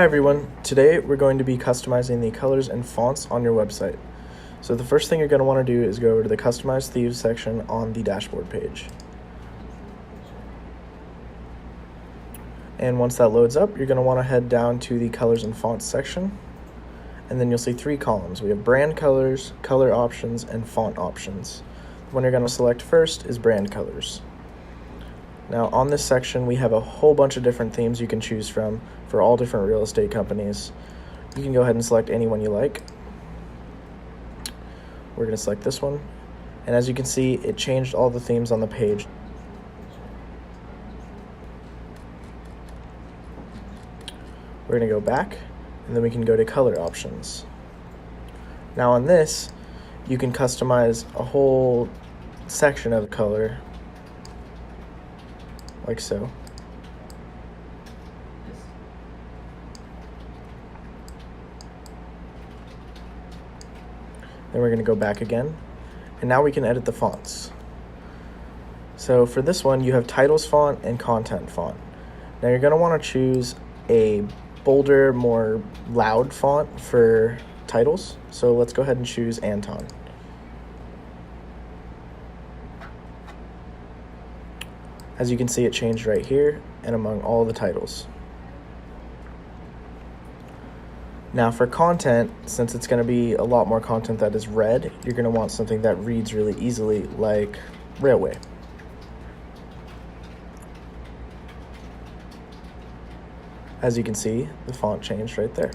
Hi everyone, today we're going to be customizing the colors and fonts on your website. So the first thing you're going to want to do is go over to the Customize Themes section on the dashboard page. And once that loads up, you're going to want to head down to the Colors and Fonts section. And then you'll see three columns. We have brand colors, color options, and font options. The one you're going to select first is brand colors. Now on this section, we have a whole bunch of different themes you can choose from for all different real estate companies. You can go ahead and select any one you like. We're going to select this one. And as you can see, it changed all the themes on the page. We're going to go back, and then we can go to color options. Now on this, you can customize a whole section of color, like so. Then we're going to go back again, and now we can edit the fonts. So for this one, you have titles font and content font. Now you're going to want to choose a bolder, more loud font for titles. So let's go ahead and choose Anton. As you can see, it changed right here and among all the titles. Now for content, since it's going to be a lot more content that is red, you're going to want something that reads really easily, like Railway. As you can see, the font changed right there.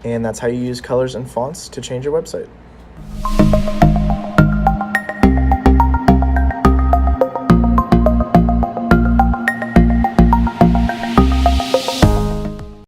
And that's how you use colors and fonts to change your website.